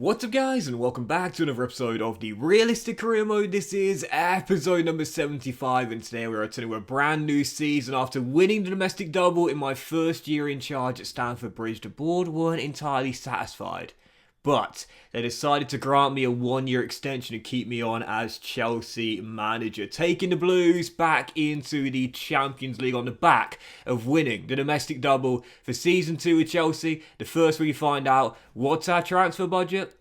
What's up guys, and welcome back to another episode of the Realistic Career Mode. This is episode number 75, and today we're returning a brand new season after winning the domestic double in my first year in charge at Stamford Bridge. The board weren't entirely satisfied, but they decided to grant me a 1-year extension and keep me on as Chelsea manager, taking the Blues back into the Champions League on the back of winning the domestic double for Season 2 with Chelsea. The first we find out, what's our transfer budget?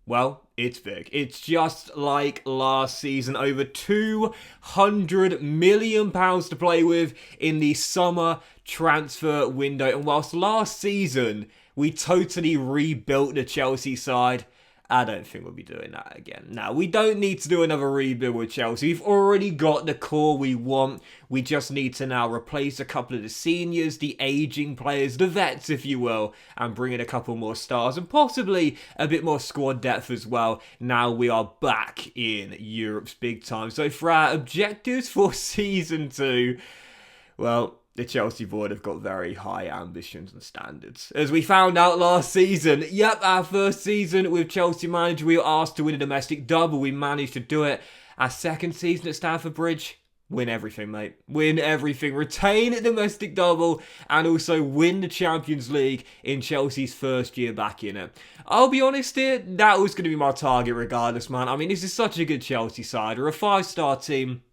Well, it's big. It's just like last season, over £200 million to play with in the summer transfer window. And whilst last season we totally rebuilt the Chelsea side, I don't think we'll be doing that again. Now, we don't need to do another rebuild with Chelsea. We've already got the core we want. We just need to now replace a couple of the seniors, the aging players, the vets, if you will, and bring in a couple more stars and possibly a bit more squad depth as well. Now we are back in Europe's big time. So for our objectives for Season 2, well, the Chelsea board have got very high ambitions and standards. As we found out last season, yep, our first season with Chelsea manager, we were asked to win a domestic double. We managed to do it. Our second season at Stamford Bridge, win everything, mate. Win everything. Retain a domestic double and also win the Champions League in Chelsea's first year back in it. I'll be honest here, that was going to be my target regardless, man. I mean, this is such a good Chelsea side. We're a 5-star team.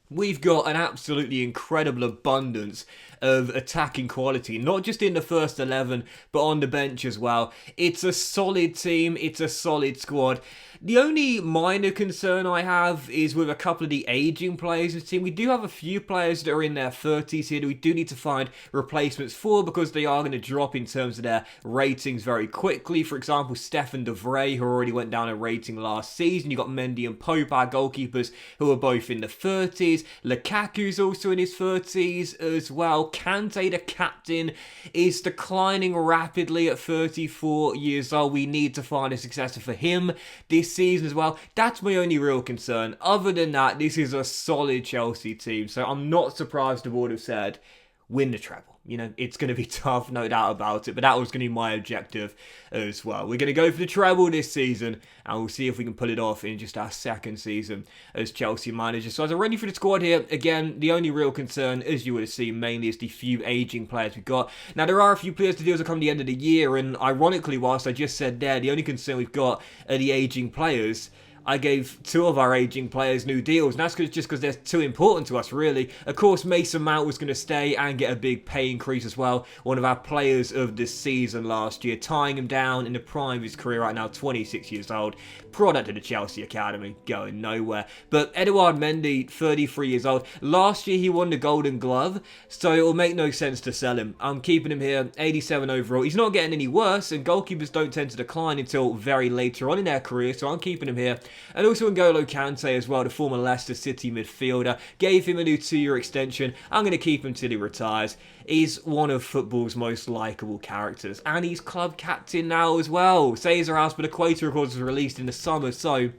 We've got an absolutely incredible abundance of attacking quality, not just in the first 11, but on the bench as well. It's a solid team, it's a solid squad. The only minor concern I have is with a couple of the aging players in the team. We do have a few players that are in their 30s here that we do need to find replacements for because they are going to drop in terms of their ratings very quickly. For example, Stefan de Vrij, who already went down a rating last season. You've got Mendy and Pope, our goalkeepers, who are both in the 30s. Lukaku's also in his 30s as well. Kante, the captain, is declining rapidly at 34 years old. We need to find a successor for him this season as well. That's my only real concern. Other than that, this is a solid Chelsea team, so I'm not surprised the board have said, win the treble. You know, it's going to be tough, no doubt about it, but that was going to be my objective as well. We're going to go for the treble this season, and we'll see if we can pull it off in just our second season as Chelsea manager. So as I run you through the squad here, again, the only real concern, as you would have seen, mainly is the few aging players we've got. Now, there are a few players to deal that come the end of the year, and ironically, whilst I just said there, the only concern we've got are the aging players. I gave 2 of our aging players new deals, and that's just because they're too important to us, really. Of course, Mason Mount was going to stay and get a big pay increase as well. One of our players of the season last year, tying him down in the prime of his career right now, 26 years old. Product of the Chelsea Academy, going nowhere. But Edouard Mendy, 33 years old. Last year, he won the Golden Glove, so it will make no sense to sell him. I'm keeping him here, 87 overall. He's not getting any worse, and goalkeepers don't tend to decline until very later on in their career, so I'm keeping him here. And also N'Golo Kante as well, the former Leicester City midfielder. Gave him a new 2-year extension. I'm going to keep him till he retires. He's one of football's most likeable characters. And he's club captain now as well. Cesar Azpilicueta, of course, was released in the summer, so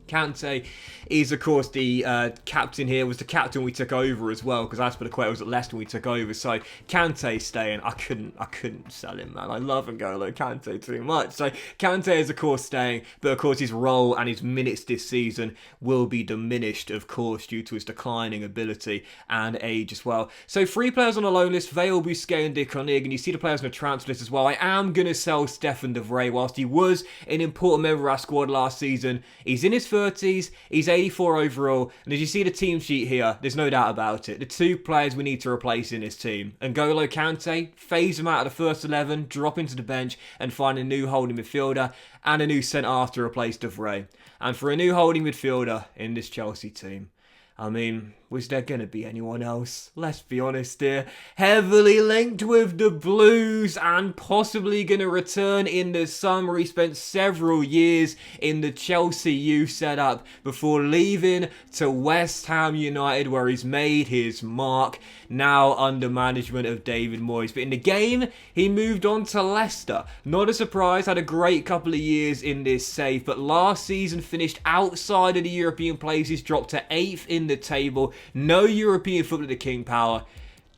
Kante is, of course, the captain here. Was the captain we took over as well, because Azpilicueta was at Leicester when we took over. So Kante staying. I couldn't sell him, man. I love N'Golo Kante too much. So Kante is, of course, staying, but of course his role and his minutes this season will be diminished, of course, due to his declining ability and age as well. So 3 players on the loan list: Vale, Busquets, and De Koning, and you see the players on the transfer list as well. I am going to sell Stefan de Vrij. Whilst he was an important member of our squad last season, he's in his 30s, he's 84 overall, and as you see the team sheet here, there's no doubt about it. The 2 players we need to replace in this team: N'Golo Kante, phase him out of the first 11, drop into the bench, and find a new holding midfielder and a new centre-half to replace de Vrij. And for a new holding midfielder in this Chelsea team, I mean, was there going to be anyone else? Let's be honest here. Heavily linked with the Blues and possibly going to return in the summer. He spent several years in the Chelsea youth setup before leaving to West Ham United, where he's made his mark, now under management of David Moyes. But in the game, he moved on to Leicester. Not a surprise, had a great couple of years in this safe, but last season finished outside of the European places, dropped to 8th in the table. No European football at the King Power.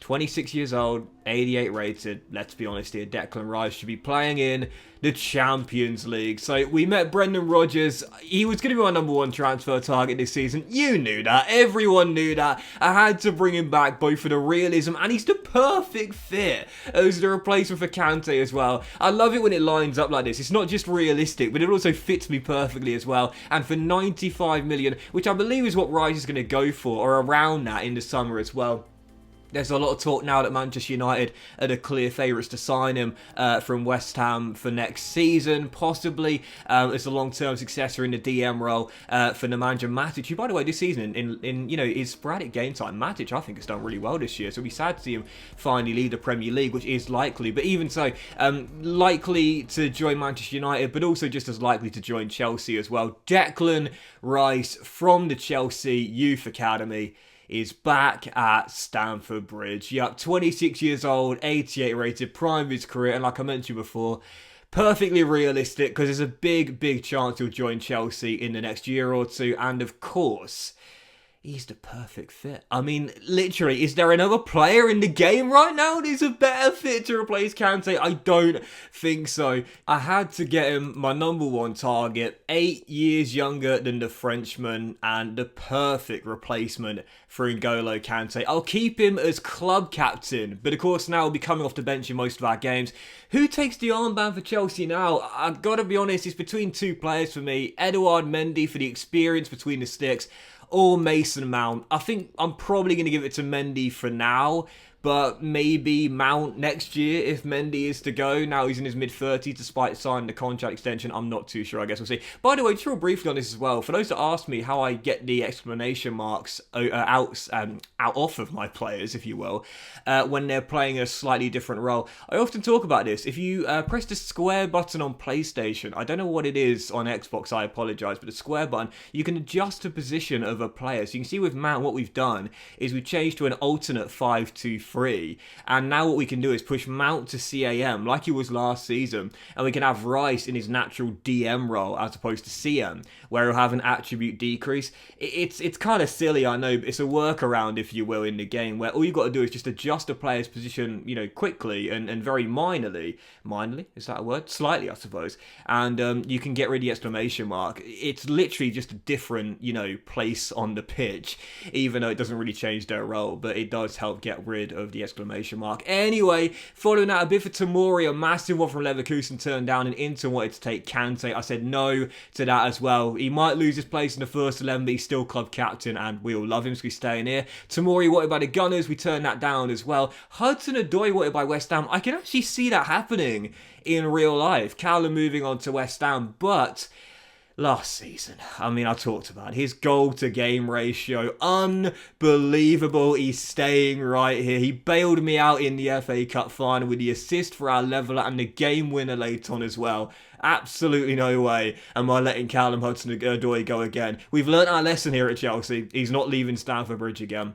26 years old, 88 rated. Let's be honest here, Declan Rice should be playing in the Champions League. So we met Brendan Rodgers. He was going to be my number one transfer target this season. You knew that. Everyone knew that. I had to bring him back both for the realism, and he's the perfect fit as the replacement for Kante as well. I love it when it lines up like this. It's not just realistic, but it also fits me perfectly as well. And for 95 million, which I believe is what Rice is going to go for, or around that in the summer as well. There's a lot of talk now that Manchester United are the clear favourites to sign him from West Ham for next season, possibly as a long-term successor in the DM role for Nemanja Matic, who, by the way, this season, in his sporadic game time, Matic, I think, has done really well this year, so it'll be sad to see him finally lead the Premier League, which is likely, but even so, likely to join Manchester United, but also just as likely to join Chelsea as well. Declan Rice from the Chelsea Youth Academy is back at Stamford Bridge. Yep, 26 years old, 88 rated, prime of his career, and like I mentioned before, perfectly realistic because there's a big chance he'll join Chelsea in the next year or two, and of course, he's the perfect fit. I mean, literally, is there another player in the game right now that's a better fit to replace Kante? I don't think so. I had to get him my number one target, 8 years younger than the Frenchman, and the perfect replacement for N'Golo Kante. I'll keep him as club captain, but of course now he'll be coming off the bench in most of our games. Who takes the armband for Chelsea now? I've got to be honest, it's between two players for me. Edouard Mendy for the experience between the sticks, or Mason Mount. I think I'm probably going to give it to Mendy for now, but maybe Mount next year if Mendy is to go. Now he's in his mid-30s despite signing the contract extension. I'm not too sure, I guess we'll see. By the way, just real briefly on this as well, for those that ask me how I get the exclamation marks out off of my players, if you will, when they're playing a slightly different role, I often talk about this. If you press the square button on PlayStation, I don't know what it is on Xbox, I apologise, but the square button, you can adjust the position of a player. So you can see with Mount, what we've done is we've changed to an alternate 5-2-3. And now what we can do is push Mount to CAM like he was last season, and we can have Rice in his natural DM role as opposed to CM, where he'll have an attribute decrease. It's kind of silly, I know, but it's a workaround, if you will, in the game, where all you've got to do is just adjust a player's position, quickly and very minorly, is that a word? Slightly, I suppose, and you can get rid of the exclamation mark. It's literally just a different, place on the pitch, even though it doesn't really change their role, but it does help get rid of the exclamation mark. Anyway, following that, a bit for Tomori, a massive one from Leverkusen turned down, and Inter wanted to take Kante. I said no to that as well. He might lose his place in the first 11, but he's still club captain, and we all love him, so he's staying here. Tomori wanted by the Gunners, we turned that down as well. Hudson-Odoi wanted by West Ham. I can actually see that happening in real life. Callum moving on to West Ham, but last season, I talked about his goal to game ratio, unbelievable. He's staying right here. He bailed me out in the FA Cup final with the assist for our leveller and the game winner late on as well. Absolutely no way am I letting Callum Hudson-Odoi go again. We've learnt our lesson here at Chelsea. He's not leaving Stamford Bridge again.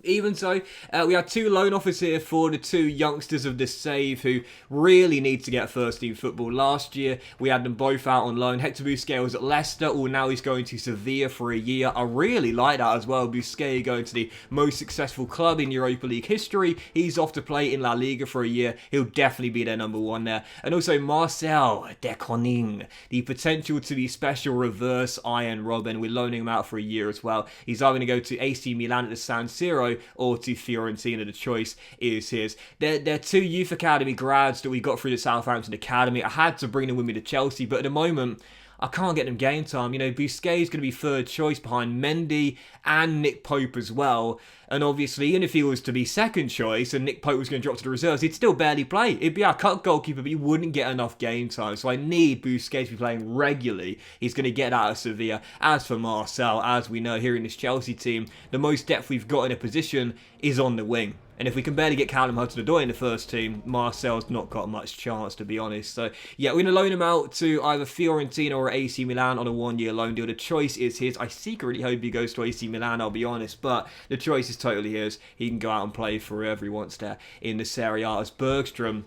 Even so, we had two loan offers here for the two youngsters of the Save who really need to get first team football. Last year, we had them both out on loan. Hector Busquets was at Leicester, now he's going to Sevilla for a year. I really like that as well. Busquets going to the most successful club in Europa League history. He's off to play in La Liga for a year. He'll definitely be their number one there. And also Marcel de Koning, the potential to be special reverse Iron Robin. We're loaning him out for a year as well. He's either going to go to AC Milan at the San Siro or to Fiorentina. The choice is his. They're two youth academy grads that we got through the Southampton Academy. I had to bring them with me to Chelsea, but at the moment, I can't get them game time. Busquets is going to be third choice behind Mendy and Nick Pope as well. And obviously, even if he was to be second choice and Nick Pope was going to drop to the reserves, he'd still barely play. He'd be our cut goalkeeper, but he wouldn't get enough game time. So I need Busquets to be playing regularly. He's going to get out of Sevilla. As for Marcel, as we know here in this Chelsea team, the most depth we've got in a position is on the wing. And if we can barely get Callum Hudson-Odoi in the first team, Marcel's not got much chance, to be honest. So, yeah, we're going to loan him out to either Fiorentina or AC Milan on a one-year loan deal. The choice is his. I secretly hope he goes to AC Milan, I'll be honest, but the choice is totally his. He can go out and play for wherever he wants there in the Serie A. As Bergstrom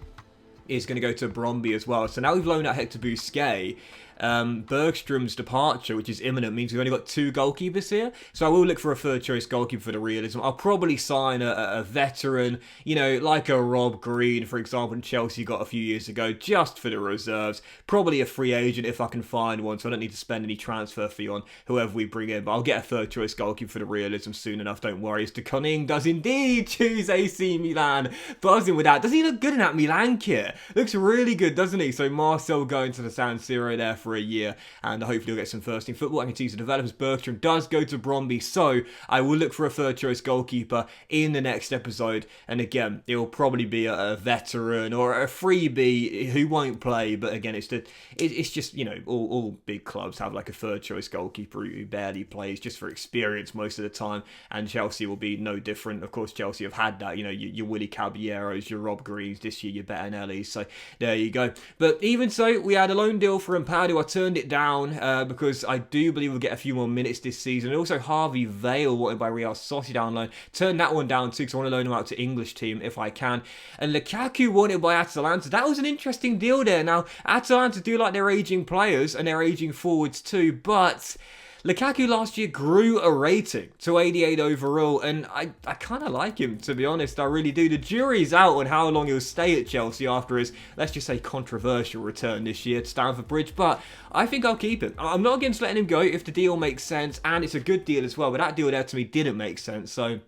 is going to go to Bromby as well. So now we've loaned out Hector Busquets. Bergstrom's departure, which is imminent, means we've only got 2 goalkeepers here. So I will look for a third choice goalkeeper for the realism. I'll probably sign a veteran, you know, like a Rob Green, for example, Chelsea got a few years ago, just for the reserves. Probably a free agent if I can find one, so I don't need to spend any transfer fee on whoever we bring in. But I'll get a third choice goalkeeper for the realism soon enough, don't worry. As De Koning does indeed choose AC Milan. Buzzing with that. Doesn't he look good in that Milan kit? Looks really good, doesn't he? So Marcel going to the San Siro there for a year, and hopefully he'll get some first team football. I can see the developers. Bergstrom does go to Bromby, so I will look for a third choice goalkeeper in the next episode. And again, it will probably be a veteran or a freebie who won't play. But again, it's just, you know, all big clubs have like a third choice goalkeeper who barely plays just for experience most of the time. And Chelsea will be no different. Of course, Chelsea have had that, you know, your Willy Caballeros, your Rob Greens, this year your Bettinellis. So there you go. But even so, we had a loan deal for Ampadu. I turned it down because I do believe we'll get a few more minutes this season. And also Harvey Vale, wanted by Real Sociedad on loan. Turned that one down too because I want to loan him out to English team if I can. And Lukaku wanted by Atalanta. That was an interesting deal there. Now, Atalanta do like their aging players and their aging forwards too, but Lukaku last year grew a rating to 88 overall, and I kind of like him, to be honest. I really do. The jury's out on how long he'll stay at Chelsea after his, let's just say, controversial return this year to Stamford Bridge, but I think I'll keep him. I'm not against letting him go if the deal makes sense, and it's a good deal as well, but that deal there to me didn't make sense, so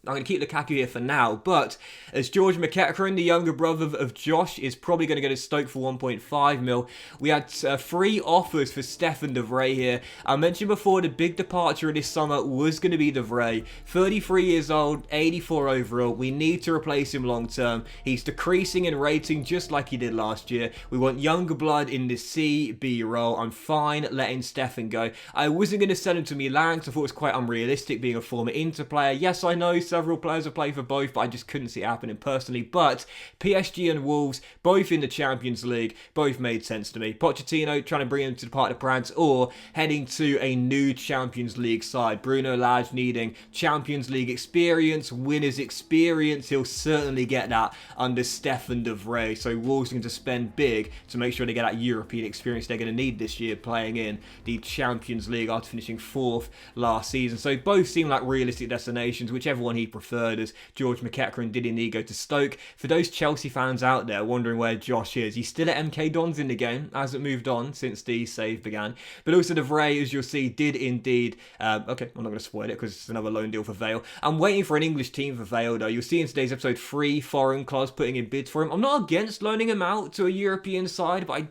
I'm going to keep Lukaku here for now. But as George McEachran, the younger brother of Josh, is probably going to go to Stoke for 1.5 mil. We had 3 offers for Stefan de Vrij here. I mentioned before the big departure this summer was going to be de Vrij. 33 years old, 84 overall. We need to replace him long term. He's decreasing in rating just like he did last year. We want younger blood in the CB role. I'm fine letting Stefan go. I wasn't going to sell him to Milan because I thought it was quite unrealistic being a former Inter player. Yes, I know several players have played for both, but I just couldn't see it happening personally. But PSG and Wolves, both in the Champions League, both made sense to me. Pochettino trying to bring him to the part of France, or heading to a new Champions League side. Bruno Lage needing Champions League experience, winners experience. He'll certainly get that under Stefan de Vrij. So Wolves are going to spend big to make sure they get that European experience they're going to need this year, playing in the Champions League after finishing 4th last season. So both seem like realistic destinations, whichever one he preferred, as George McEachran did indeed go to Stoke. For those Chelsea fans out there wondering where Josh is, he's still at MK Dons in the game, hasn't moved on since the save began. But also de Vrij, as you'll see, did indeed, okay, I'm not going to spoil it because it's another loan deal for Vale. I'm waiting for an English team for Vale though. You'll see in today's episode 3 foreign clubs putting in bids for him. I'm not against loaning him out to a European side, but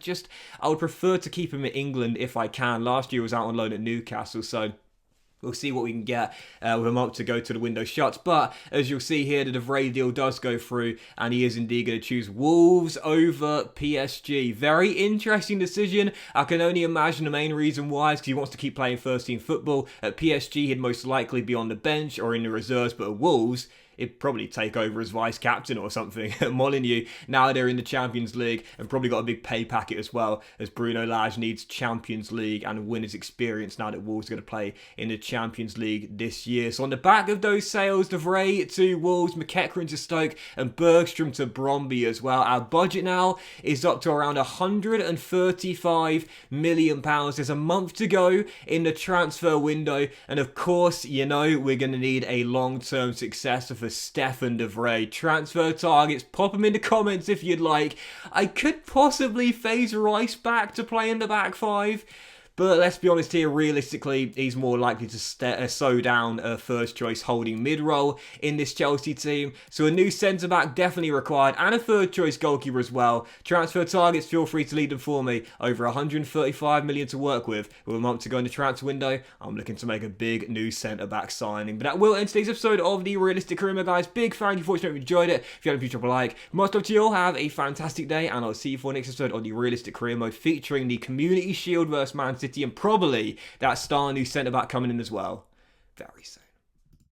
I would prefer to keep him in England if I can. Last year he was out on loan at Newcastle, so we'll see what we can get with a month to go to the window shuts. But as you'll see here, the de Vrij deal does go through, and he is indeed going to choose Wolves over PSG. Very interesting decision. I can only imagine the main reason why is because he wants to keep playing first team football. At PSG, he'd most likely be on the bench or in the reserves, but at Wolves, he'd probably take over as vice captain or something at Molineux. Now they're in the Champions League and probably got a big pay packet as well, as Bruno Lage needs Champions League and winners experience now that Wolves are going to play in the Champions League this year. So on the back of those sales, de Vrij to Wolves, McEachran to Stoke, and Bergstrom to Bromby as well. Our budget now is up to around £135 million. There's a month to go in the transfer window, and of course, you know, we're going to need a long-term successor for Stefan de Vrij. Transfer targets, pop them in the comments if you'd like. I could possibly phase Rice back to play in the back 5. But let's be honest here, realistically, he's more likely to sow down a first choice holding mid role in this Chelsea team. So a new centre back definitely required, and a third choice goalkeeper as well. Transfer targets, feel free to lead them for me. Over 135 million to work with a month to go in the transfer window. I'm looking to make a big new centre back signing. But that will end today's episode of the Realistic Career Mode, guys. Big thank you for watching. If you enjoyed it, if you had a future, drop a like. Most of you all have a fantastic day, and I'll see you for the next episode of the Realistic Career Mode, featuring the Community Shield versus Man City, and probably that star new centre back coming in as well very soon.